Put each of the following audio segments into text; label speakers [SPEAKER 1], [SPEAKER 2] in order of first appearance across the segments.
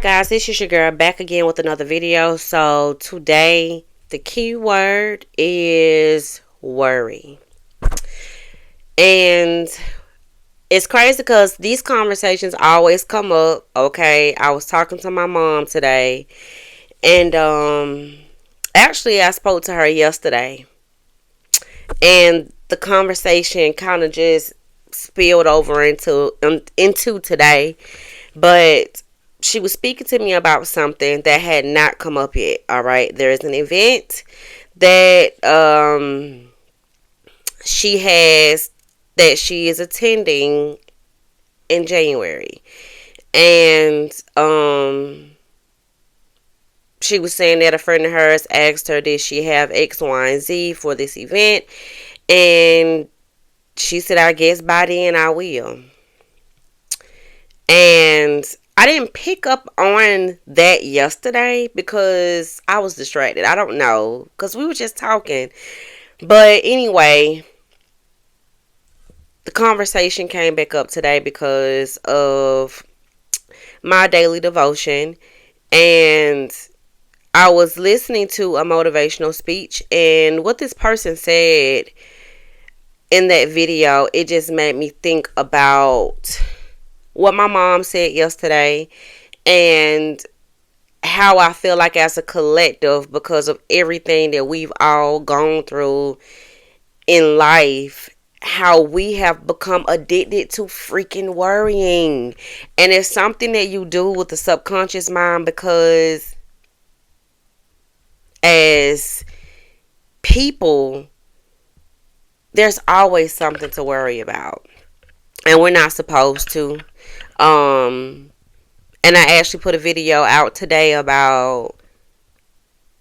[SPEAKER 1] Guys, this is your girl back again with another video. So today the keyword is worry. And it's crazy because these conversations always come up. Okay, I was talking to my mom today, and actually I spoke to her yesterday, and the conversation kind of just spilled over into today. But she was speaking to me about something that had not come up yet. All right, there is an event that she has that she is attending in January, and she was saying that a friend of hers asked her, did she have X, Y, and Z for this event, and she said, I guess by then I will. And I didn't pick up on that yesterday because I was distracted. I don't know, because we were just talking. But anyway, the conversation came back up today because of my daily devotion. And I was listening to a motivational speech. And what this person said in that video, it just made me think about what my mom said yesterday and how I feel like as a collective, because of everything that we've all gone through in life, how we have become addicted to freaking worrying. And it's something that you do with the subconscious mind, because as people, there's always something to worry about. And we're not supposed to. And I actually put a video out today about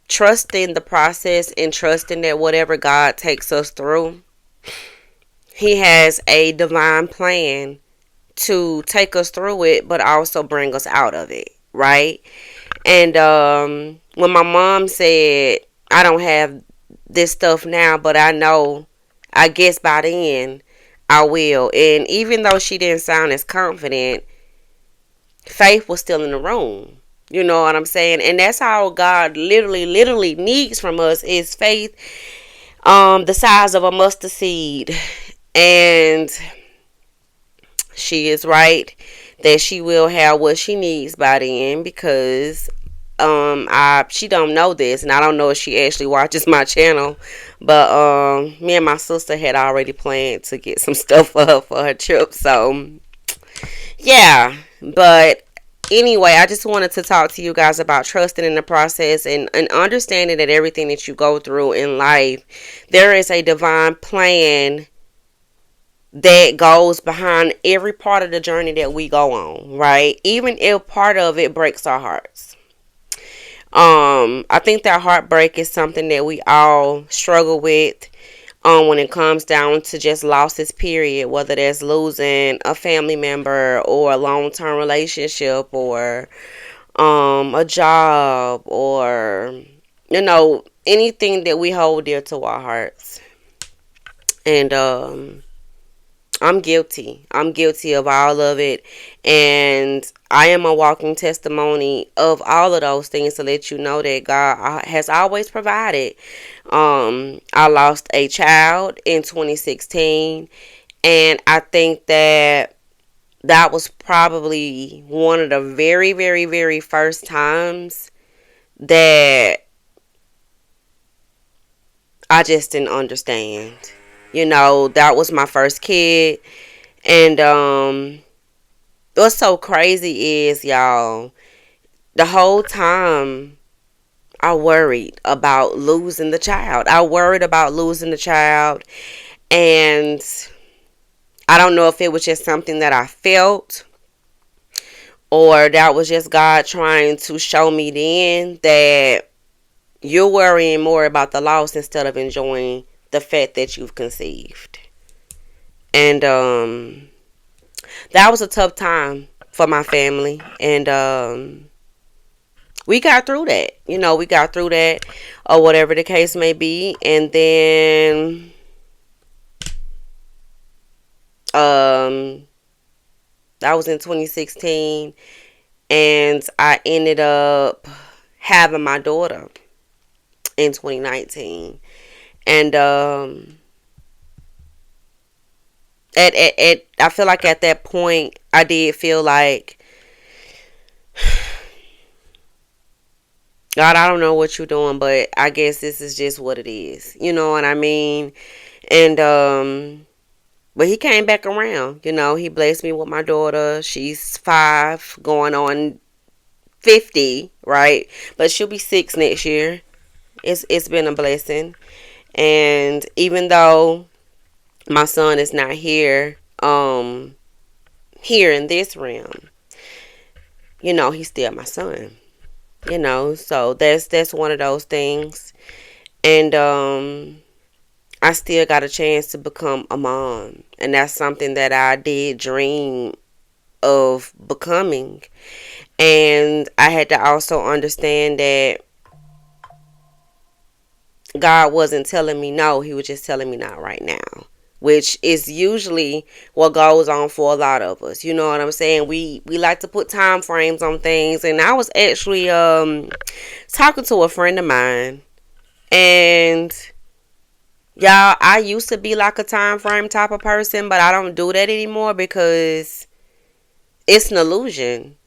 [SPEAKER 1] trusting the process and trusting that whatever God takes us through, He has a divine plan to take us through it, but also bring us out of it, right? And when my mom said, I don't have this stuff now, but I know, I guess by then I will. And even though she didn't sound as confident, faith was still in the room. You know what I'm saying? And that's how God literally needs from us is faith, the size of a mustard seed. And she is right that she will have what she needs by then, because she don't know this, and I don't know if she actually watches my channel, but me and my sister had already planned to get some stuff for her for her trip. So yeah, but anyway, I just wanted to talk to you guys about trusting in the process, and understanding that everything that you go through in life, there is a divine plan that goes behind every part of the journey that we go on, right? Even if part of it breaks our hearts. I think that heartbreak is something that we all struggle with when it comes down to just losses, period, whether that's losing a family member or a long-term relationship or a job, or anything that we hold dear to our hearts. And I'm guilty. I'm guilty of all of it. And I am a walking testimony of all of those things, to let you know that God has always provided. I lost a child in 2016. And I think that was probably one of the very, very, very first times that I just didn't understand. That was my first kid. And what's so crazy is, y'all, the whole time I worried about losing the child. I worried about losing the child. And I don't know if it was just something that I felt, or that was just God trying to show me then that you're worrying more about the loss instead of enjoying the fact that you've conceived. And that was a tough time for my family. And we got through that. We got through that, or whatever the case may be. And then that was in 2016. And I ended up having my daughter in 2019. And I feel like at that point I did feel like, God, I don't know what you're doing, but I guess this is just what it is. You know what I mean? And but he came back around. You know, he blessed me with my daughter. She's 5, going on 50, right? But she'll be 6 next year. It's been a blessing. And even though my son is not here, here in this realm, you know, he's still my son. You know, so that's one of those things. And I still got a chance to become a mom, and that's something that I did dream of becoming. And I had to also understand that God wasn't telling me no, he was just telling me not right now, which is usually what goes on for a lot of us. You know what I'm saying? We like to put time frames on things. And I was actually talking to a friend of mine, and y'all, I used to be like a time frame type of person, but I don't do that anymore because it's an illusion.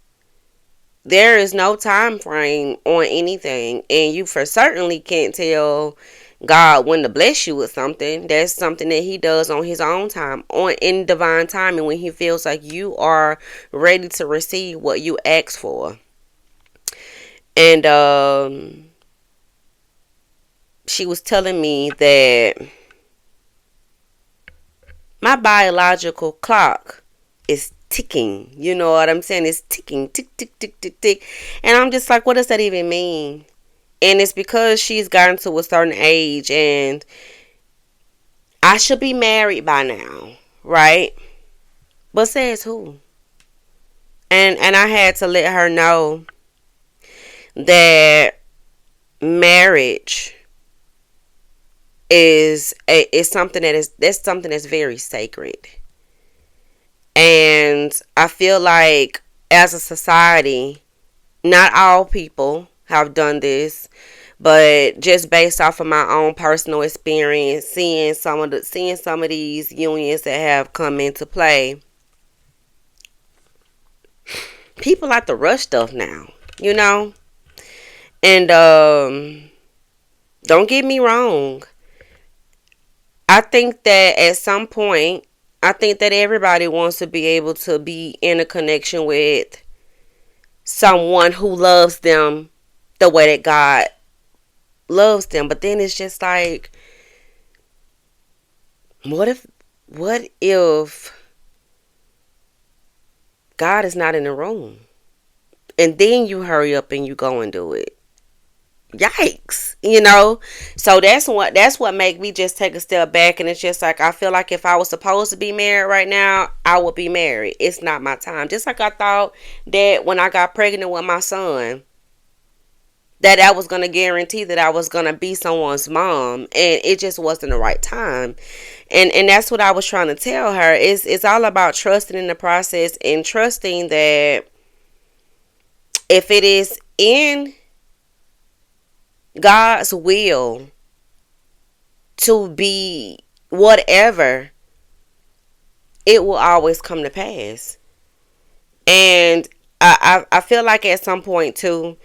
[SPEAKER 1] There is no time frame on anything, and you for certainly can't tell God when to bless you with something. That's something that he does on his own time, on in divine timing, when he feels like you are ready to receive what you ask for. And she was telling me that my biological clock is ticking. You know what I'm saying? It's ticking, tick, tick, tick, tick, tick. And I'm just like, what does that even mean? And it's because she's gotten to a certain age, and I should be married by now, right? But says who? And I had to let her know that marriage is something that's something that's very sacred. And I feel like as a society, not all people have done this, but just based off of my own personal experience, seeing some of these unions that have come into play, people like to rush stuff now, you know. And don't get me wrong, I think that at some point, I think that everybody wants to be able to be in a connection with someone who loves them the way that God loves them. But then it's just like, what if God is not in the room? And then you hurry up and you go and do it. Yikes, you know. So that's what make me just take a step back. And it's just like, I feel like if I was supposed to be married right now, I would be married. It's not my time. Just like I thought that when I got pregnant with my son, that I was going to guarantee that I was going to be someone's mom, and it just wasn't the right time. And that's what I was trying to tell her. It's all about trusting in the process, and trusting that if it is in God's will to be whatever, it will always come to pass. And I feel like at some point too,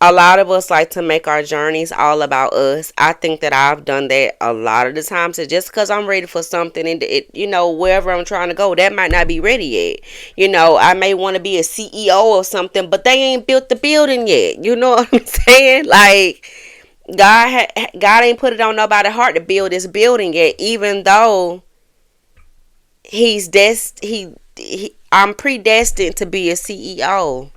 [SPEAKER 1] a lot of us like to make our journeys all about us. I think that I've done that a lot of the times. So just because I'm ready for something, and it, you know, wherever I'm trying to go, that might not be ready yet. You know, I may want to be a CEO or something, but they ain't built the building yet. You know what I'm saying? Like, God ain't put it on nobody's heart to build this building yet, even though I'm predestined to be a CEO.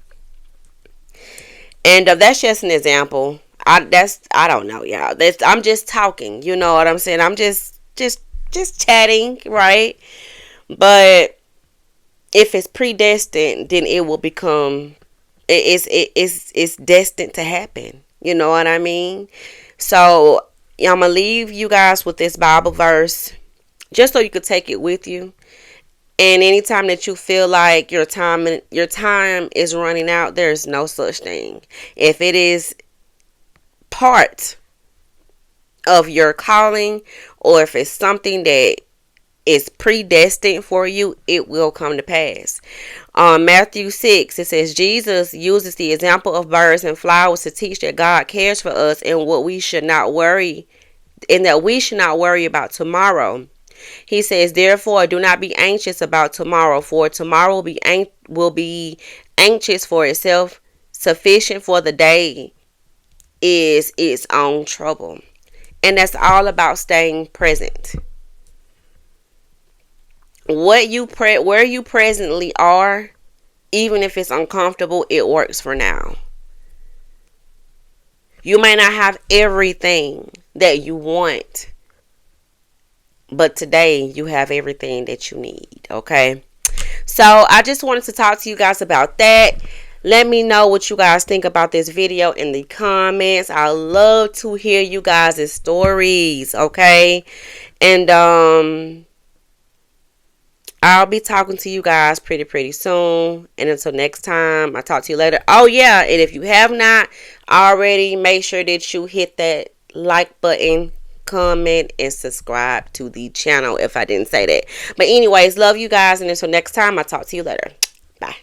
[SPEAKER 1] And that's just an example. I don't know, y'all. I'm just talking. You know what I'm saying? I'm just chatting, right? But if it's predestined, then it will become. It's destined to happen. You know what I mean? So I'm gonna leave you guys with this Bible verse, just so you could take it with you. And anytime that you feel like your time is running out, there's no such thing. If it is part of your calling, or if it's something that is predestined for you, it will come to pass. Matthew 6, it says, Jesus uses the example of birds and flowers to teach that God cares for us and what we should not worry, and that we should not worry about tomorrow. He says, therefore, do not be anxious about tomorrow, for tomorrow will be anxious for itself. Sufficient for the day is its own trouble. And that's all about staying present. Where you presently are, even if it's uncomfortable, it works for now. You may not have everything that you want, but today you have everything that you need, okay? So I just wanted to talk to you guys about that. Let me know what you guys think about this video in the comments. I love to hear you guys' stories, okay? And I'll be talking to you guys pretty soon. And until next time, I'll talk to you later. Oh yeah, and if you have not already, make sure that you hit that like button, comment, and subscribe to the channel if I didn't say that. But anyways, love you guys, and until next time, I'll talk to you later. Bye.